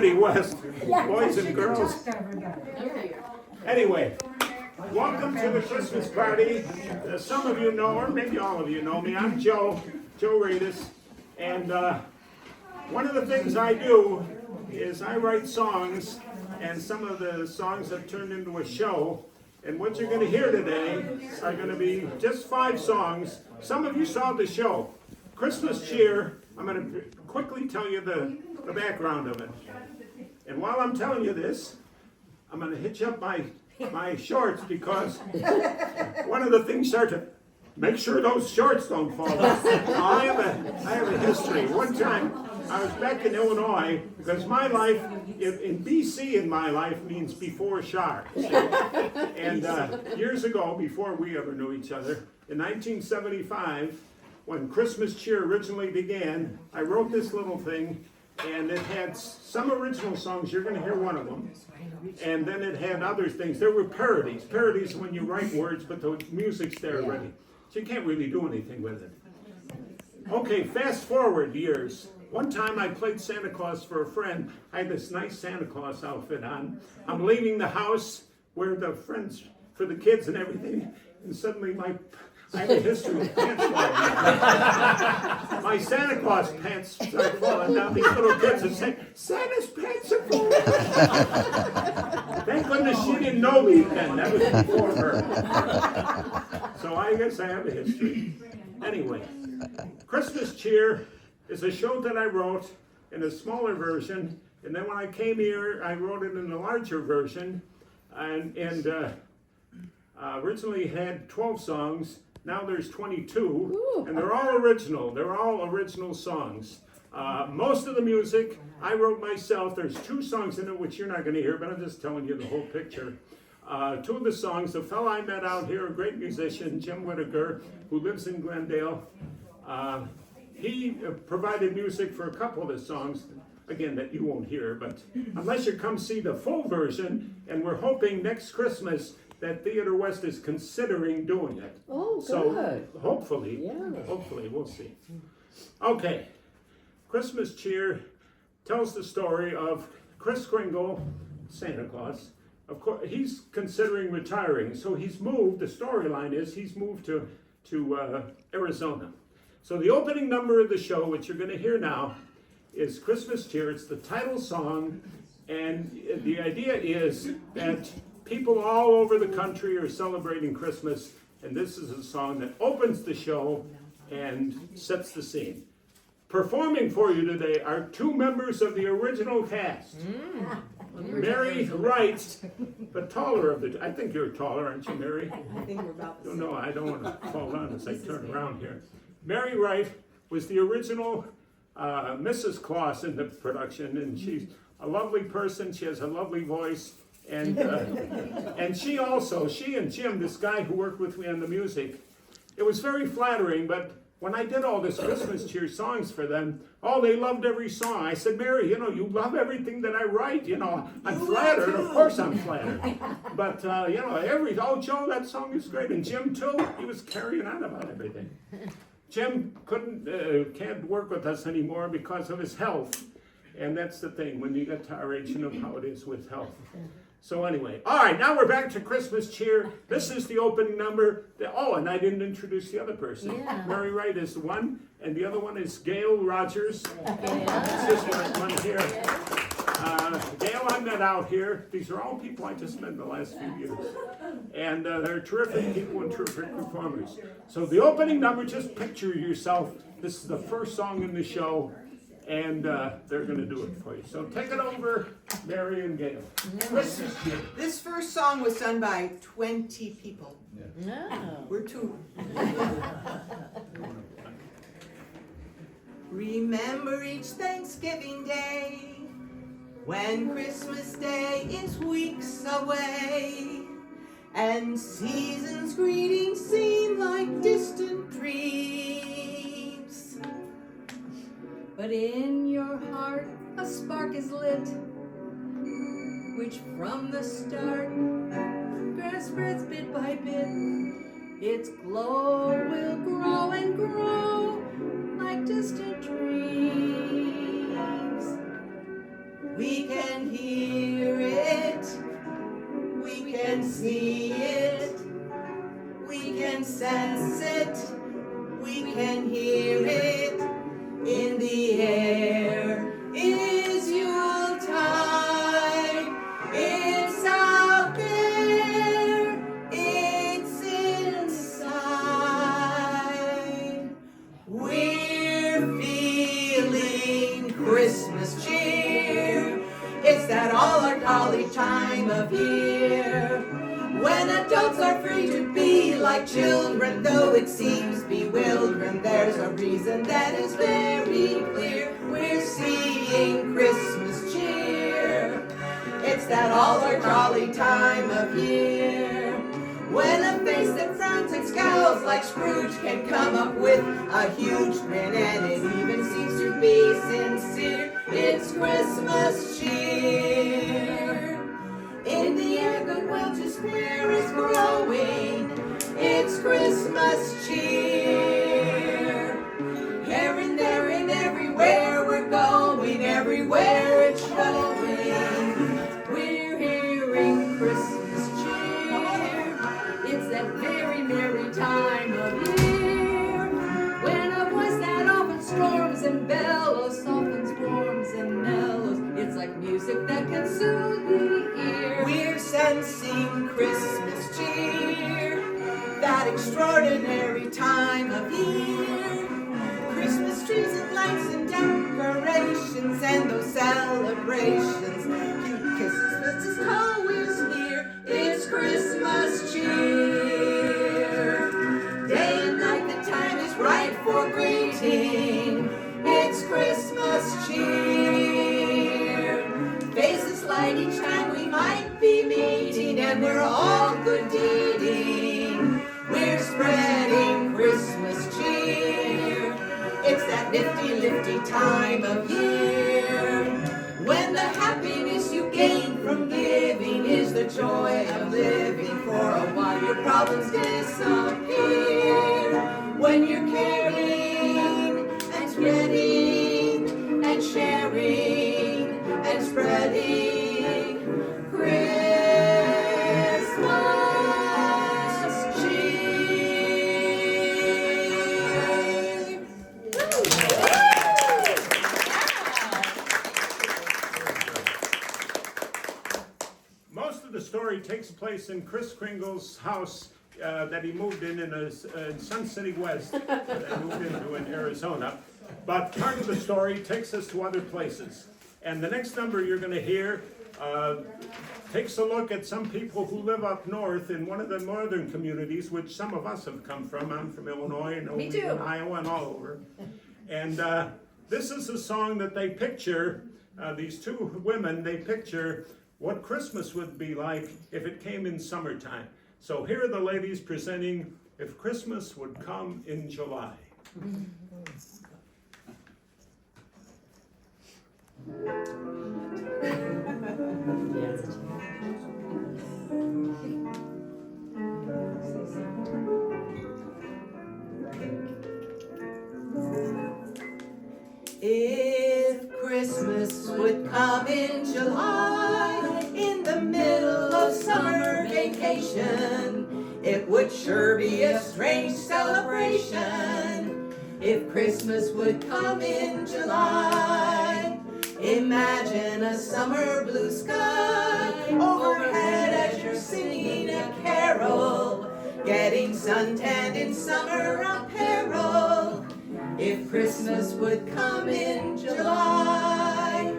West, boys and girls. Anyway, welcome to the Christmas party. Some of you know, or maybe all of you know me. I'm Joe Radis, and one of the things I do is I write songs, and some of the songs have turned into a show. And what you're going to hear today are going to be just 5 songs. Some of you saw the show, Christmas Cheer. I'm going to quickly tell you the background of it. And while I'm telling you this, I'm going to hitch up my shorts because one of the things are to make sure those shorts don't fall off. I have a history. One time I was back in Illinois because my life, in BC in my life means before Shar. And years ago, before we ever knew each other, in 1975, when Christmas Cheer originally began, I wrote this little thing. And it had some original songs, you're going to hear one of them. And then it had other things. There were parodies. Parodies when you write words, but the music's there already. So you can't really do anything with it. Okay, fast forward years. One time I played Santa Claus for a friend. I had this nice Santa Claus outfit on. I'm leaving the house where the friends, for the kids and everything, and suddenly I have a history of pants falling down. My Santa Claus pants start falling down. These little kids are saying, Santa's pants are falling down. Thank goodness she didn't know me then. That was before her. So I guess I have a history. Anyway, Christmas Cheer is a show that I wrote in a smaller version. And then when I came here, I wrote it in a larger version. And originally had 12 songs. Now there's 22, and they're all original. They're all original songs. Most of the music I wrote myself. There's 2 songs in it which you're not going to hear, but I'm just telling you the whole picture. 2 of the songs, the fellow I met out here, a great musician, Jim Whittaker, who lives in Glendale, he provided music for a couple of the songs, again, that you won't hear, but unless you come see the full version, and we're hoping next Christmas that Theater West is considering doing it. Oh, good. So hopefully, we'll see. Okay, Christmas Cheer tells the story of Kris Kringle, Santa Claus. Of course, he's considering retiring, so he's moved. The storyline is he's moved to Arizona. So the opening number of the show, which you're going to hear now, is Christmas Cheer. It's the title song, and the idea is that people all over the country are celebrating Christmas, and this is a song that opens the show and sets the scene. Performing for you today are 2 members of the original cast. Mary Wright, the taller of the, I think you're taller, aren't you, Mary? I think we're about the same. No, I don't want to fall down as I turn around here. Mary Wright was the original Mrs. Claus in the production, and she's a lovely person. She has a lovely voice. And she and Jim, this guy who worked with me on the music, it was very flattering, but when I did all this Christmas Cheer songs for them, they loved every song. I said, Mary, you love everything that I write, I'm flattered, of course I'm flattered. But, Joe, that song is great, and Jim too, he was carrying on about everything. Jim can't work with us anymore because of his health, and that's the thing, when you get to our age, you know how it is with health. So anyway, all right, now we're back to Christmas Cheer. This is the opening number. And I didn't introduce the other person. Yeah. Mary Wright is the one, and the other one is Gail Rogers. That's this one here. Gail I met out here. These are all people I just met in the last few years. And they're terrific people and terrific performers. So the opening number, just picture yourself. This is the first song in the show. And they're going to do it for you. So take it over, Mary and Gail. This first song was done by 20 people. No. We're 2. Remember each Thanksgiving Day, when Christmas Day is weeks away, and season's greetings seem like distant dreams. But in your heart a spark is lit, which from the start spreads bit by bit. Its glow will grow and grow like distant dreams. We can hear it, we can see it, we can sense it, we can hear it. In the air is Yuletide. It's out there, it's inside. We're feeling Christmas cheer. It's that all our jolly time of year, when adults are free to be like children, though it seems bewildering. There's a reason that is very clear. We're seeing Christmas cheer. It's that all our jolly time of year, when a face that frowns and scowls like Scrooge can come up with a huge grin, and it even seems to be sincere. It's Christmas cheer. In the air, goodwill to spare is growing. It's Christmas cheer. Here and there and everywhere we're going, everywhere it's showing. We're hearing Christmas cheer. It's that very merry time of year, when a voice that often storms and bellows softens, warms and mellows. It's like music that can soothe the ear. We're sensing Christmas cheer, that extraordinary time of year. Christmas trees and lights and decorations, and those celebrations. Cute kisses, mistletoe is here. It's Christmas cheer. Day and night, the time is right for greeting. It's Christmas cheer. Faces light each time we might be meeting, and we're all good deeding. We're spreading Christmas cheer. It's that nifty, lifty time of year, when the happiness you gain from giving is the joy of living. For a while your problems disappear, when you're caring and spreading and sharing and spreading Christmas cheer. Most of the story takes place in Kris Kringle's house that he moved in Sun City West, that he moved into in Arizona. But part of the story takes us to other places. And the next number you're going to hear takes a look at some people who live up north in one of the northern communities, which some of us have come from. I'm from Illinois and Me too. Iowa and all over. And this is a song that they picture, these two women, they picture what Christmas would be like if it came in summertime. So here are the ladies presenting If Christmas Would Come in July. If Christmas would come in July, in the middle of summer vacation, it would sure be a strange celebration. If Christmas would come in July, imagine a summer blue sky overhead as you're singing a carol, getting suntanned in summer apparel. If Christmas would come in July,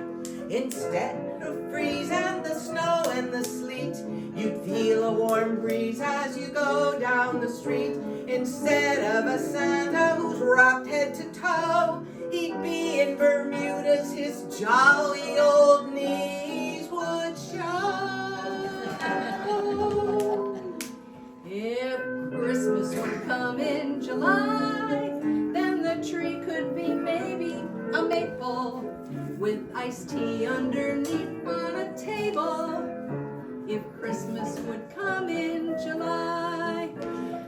instead of freeze and the snow and the sleet, you'd feel a warm breeze as you go down the street. Instead of a Santa who's wrapped head to toe, he'd be in Bermudas, his jolly old knees would show. If Christmas would come in July, then the tree could be maybe a maple with iced tea underneath on a table. If Christmas would come in July,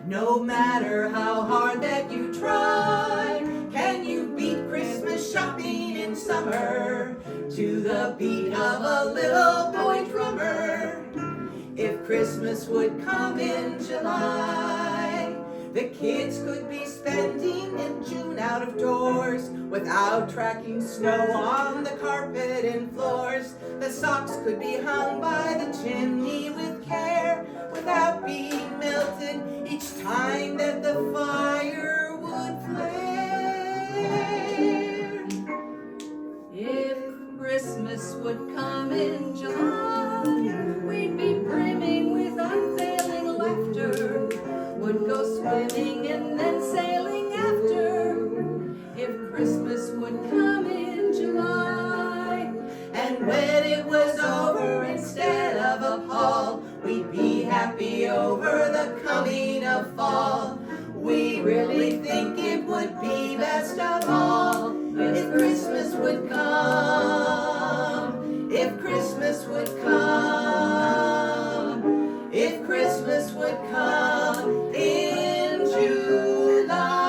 No matter how hard that you try, can you beat Christmas shopping in summer to the beat of little boy drummer. If Christmas would come in July, the kids could be spending in June out of doors without tracking snow on the carpet and floors. The socks could be hung by the chimney with care without being melted each time that the fire would flare. If Christmas would come in July, we'd be brimming with unfailing laughter. Would go swimming and then sailing after. If Christmas would come in July. And when it was over, instead of a pall, we'd be happy over the coming of fall. We really think it would be best of all if Christmas would come. If Christmas would come. If Christmas would come in July.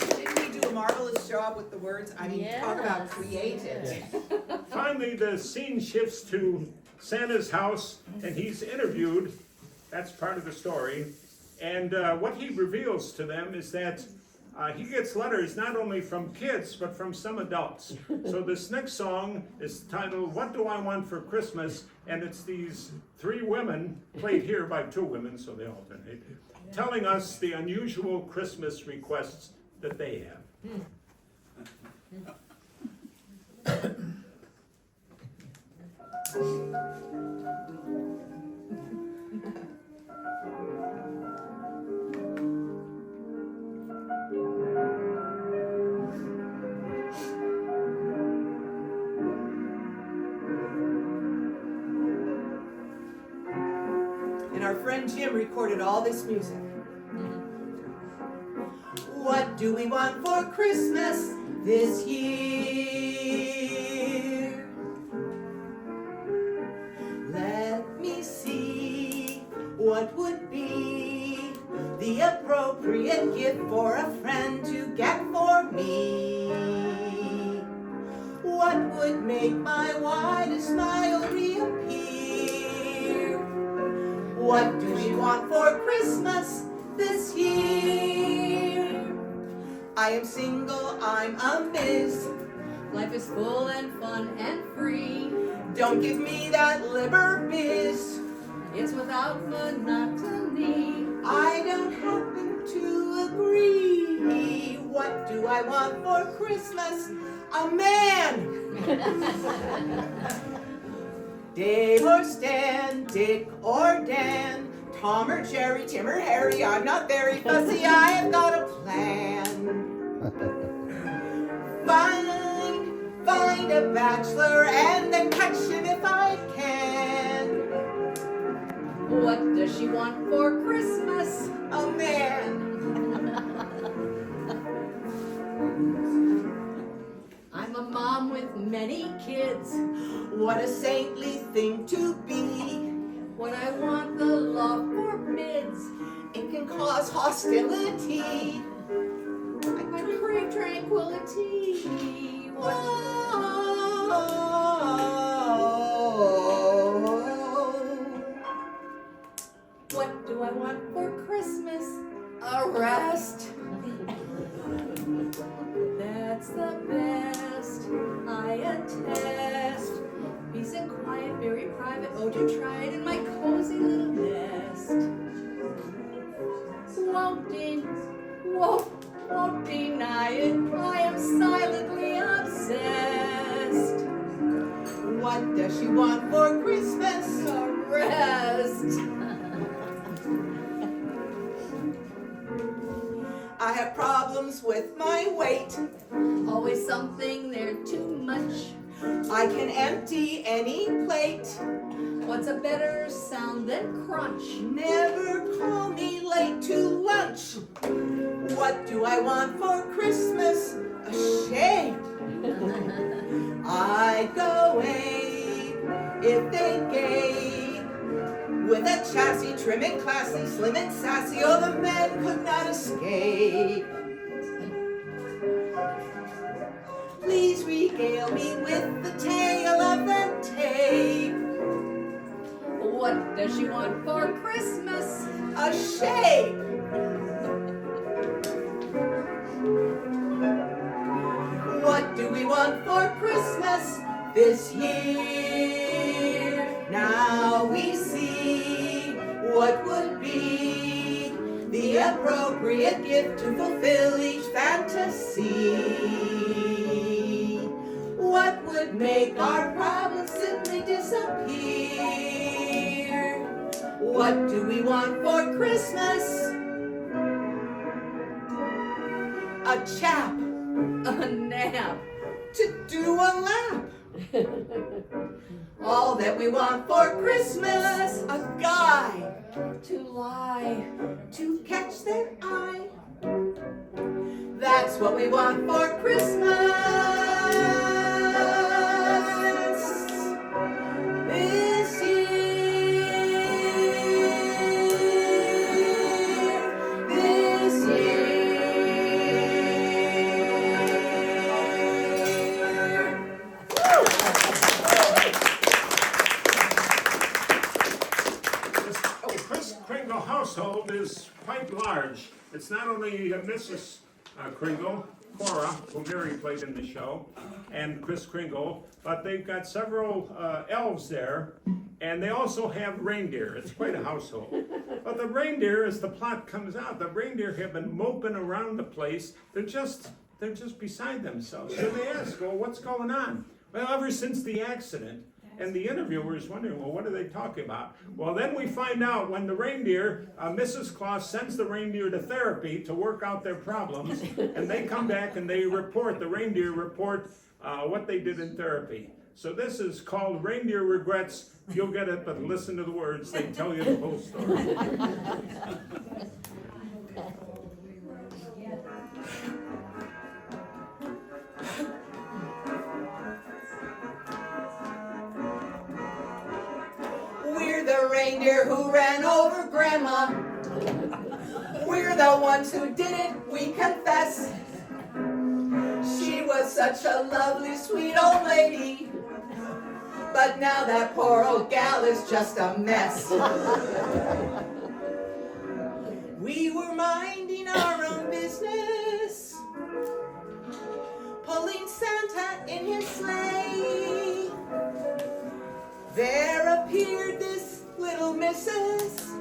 Didn't we do a marvelous job with the words? I mean, talk about creative. Finally, the scene shifts to Santa's house, and he's interviewed. That's part of the story. And what he reveals to them is that he gets letters not only from kids, but from some adults. So this next song is titled, What Do I Want for Christmas? And it's these three women, played here by two women, so they alternate, telling us the unusual Christmas requests that they have. And our friend Jim recorded all this music. What do we want for Christmas this year? Let me see, what would be the appropriate gift for a friend to get for me? What would make my widest smile reappear? What do we want for Christmas this year? I am single, I'm a miss. Life is full and fun and free. Don't give me that liber biz. It's without monotony. I don't happen to agree. What do I want for Christmas? A man! Dave or Stan, Dick or Dan, Tom or Jerry, Tim or Harry, I'm not very fussy, I have got a plan. Find a bachelor and then catch him if I can. What does she want for Christmas? A man. I'm a mom with many kids. What a saintly thing to be. What I want the law forbids. It can cause hostility. I crave tranquility. What do I want for Christmas? A rest. That's the best, I attest. Peace and quiet, very private. Oh, do try it in my cozy little nest. Won't deny it. I am silently obsessed. What does she want for Christmas? A rest. I have problems with my weight. Always something there too much. I can empty any plate. What's a better sound than crunch? Never call me late to lunch. What do I want for Christmas? A shade. I'd go ape if they gave with a chassis trim and classy, slim and sassy. Oh, the men could not escape. Please regale me with the tale of the tape. What does she want for Christmas? A shape. What do we want for Christmas this year? Now we see what would be the appropriate gift to fulfill each fantasy. What would make our problems simply disappear? What do we want for Christmas? A chap. A nap. To do a lap. All that we want for Christmas, a guy To lie. to catch their eye. That's what we want for Christmas this year. This year. The Kris Kringle household is quite large. It's not only Mrs. Kringle, Cora, who Mary played in the show, and Kris Kringle, but they've got several elves there, and they also have reindeer. It's quite a household. But the reindeer, as the plot comes out, the reindeer have been moping around the place. They're just beside themselves. So they ask, well, what's going on? Well, ever since the accident, and the interviewer is wondering, well, what are they talking about? Well, then we find out when the reindeer, Mrs. Claus sends the reindeer to therapy to work out their problems, and they come back and the reindeer report what they did in therapy. So this is called Reindeer Regrets. You'll get it, but listen to the words. They tell you the whole story. We're the reindeer who ran over Grandma. We're the ones who did it, we confess. She was such a lovely, sweet old lady. But now that poor old gal is just a mess. We were minding our own business, pulling Santa in his sleigh. There appeared this little missus,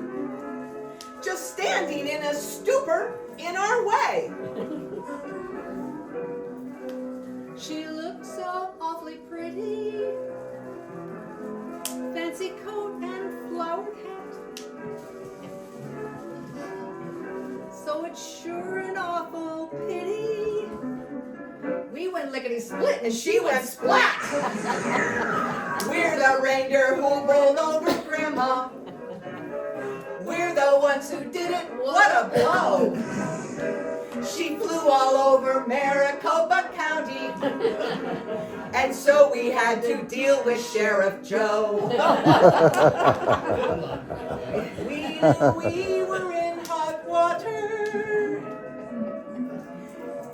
just standing in a stupor in our way. She looked so awfully pretty. Fancy coat and flowered hat. So it's sure an awful pity. We went lickety-split And she went splat. We're the reindeer who rolled over Grandma. We're the ones who did it. What a blow! She flew all over Maricopa County, and so we had to deal with Sheriff Joe. We knew we were in hot water,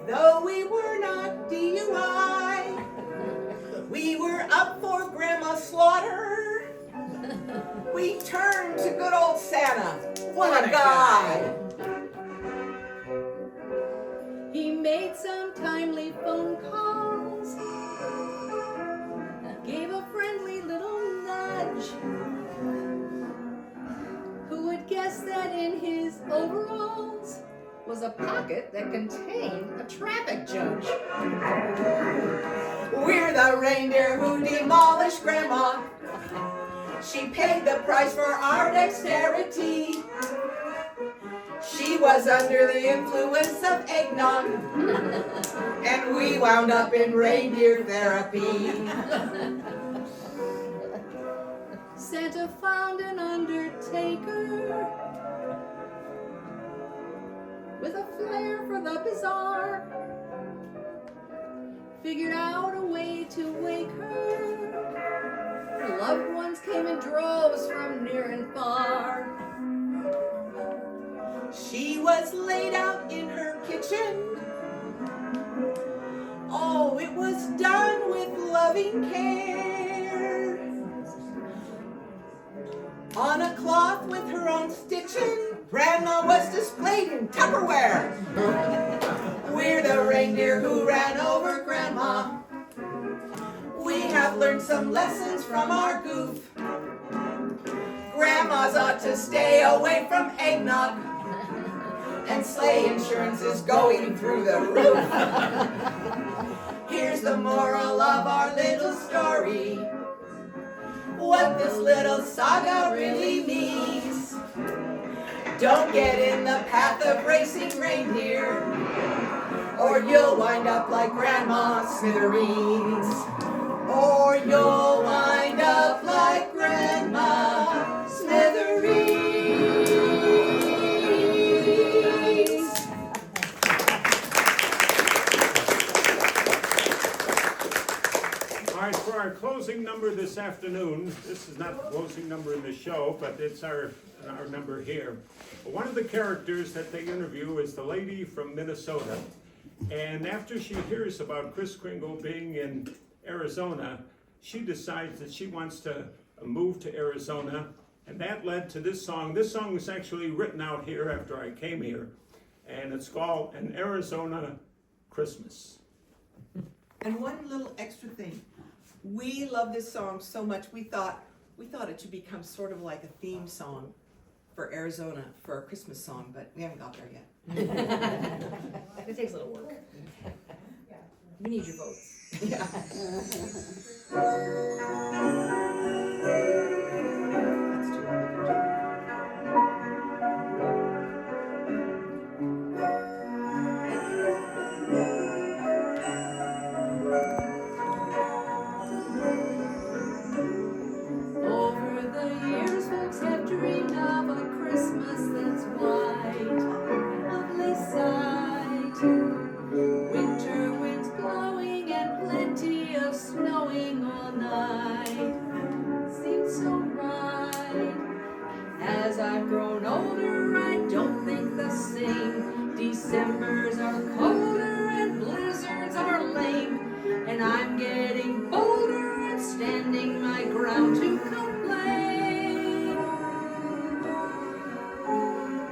though we were not DUI. We were up for Grandma's slaughter. We turned to good old Santa. What a guy! He made some timely phone calls, gave a friendly little nudge. Who would guess that in his overalls was a pocket that contained a traffic judge? We're the reindeer who demolished Grandma. She paid the price for our dexterity. She was under the influence of eggnog, and we wound up in reindeer therapy. Santa found an undertaker with a flair for the bizarre. Figured out a way to wake her Her loved ones came in droves from near and far. She was laid out in her kitchen. Oh, it was done with loving care. On a cloth with her own stitching, Grandma was displayed in Tupperware. We're the reindeer who ran over Grandma. We have learned some lessons from our goof. Grandmas ought to stay away from eggnog, and sleigh insurance is going through the roof. Here's the moral of our little story, what this little saga really means. Don't get in the path of racing reindeer, or you'll wind up like Grandma Smithereens. Or you'll wind up like Grandma Smithereens. All right, for our closing number this afternoon, this is not the closing number in the show, but it's our number here. One of the characters that they interview is the lady from Minnesota. And after she hears about Kris Kringle being in Arizona, she decides that she wants to move to Arizona, and that led to this song. This song was actually written out here after I came here, and it's called An Arizona Christmas. And one little extra thing. We love this song so much, we thought it should become sort of like a theme song for Arizona, for a Christmas song, but we haven't got there yet. It takes a little work. We need your votes. Yeah. Over the years, folks have dreamed of a Christmas that's white, a lovely sight. Winter winds blowing and plenty of snowing all night. Seems so right. As I've grown older, I don't think the same. Decembers are colder and blizzards are lame, and I'm getting bolder and standing my ground to complain.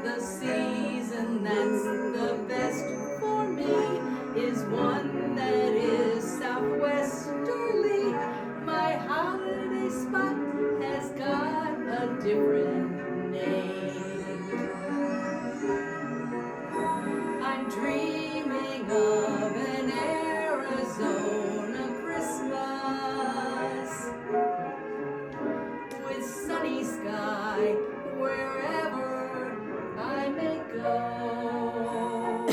The season that's the best for me is one that is southwesterly. My holiday spot has got a different name. I'm dreaming of an Arizona Christmas with sunny sky wherever I may go.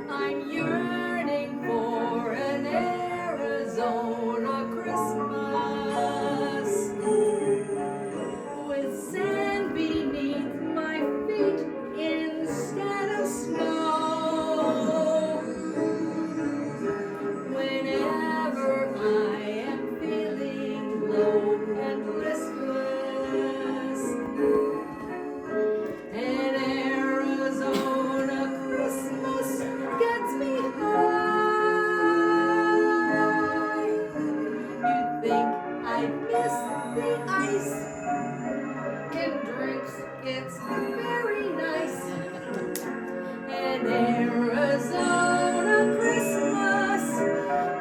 I'm yearning for an Arizona Christmas with sand beneath my feet instead of snow. Whenever I am feeling low and listless, an Arizona Christmas gets me high. You'd think I'd miss the ice and drinks, it's very nice. An Arizona Christmas,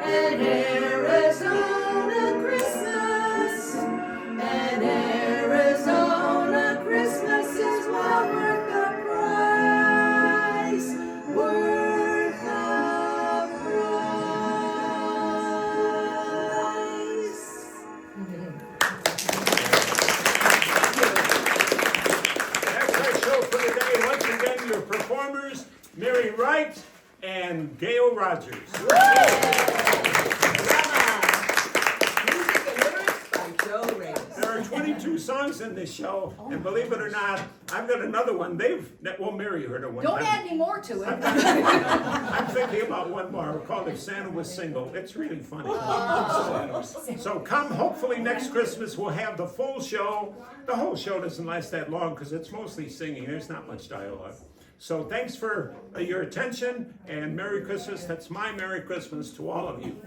an Arizona Christmas, an Arizona Christmas is well worth the price, worth the price. That's our show for today. Once again, your performers, Mary Wright and Gail Rogers. Music and lyrics by Joe Reyes. There are 20 only 2 songs in this show, and believe it or not, I've got another one. That will marry her to one. Don't add any more to it. I'm thinking about one more. We're called If Santa Was Single. It's really funny. So come, hopefully next Christmas we'll have the full show. The whole show doesn't last that long because it's mostly singing. There's not much dialogue. So thanks for your attention, and Merry Christmas. That's my Merry Christmas to all of you.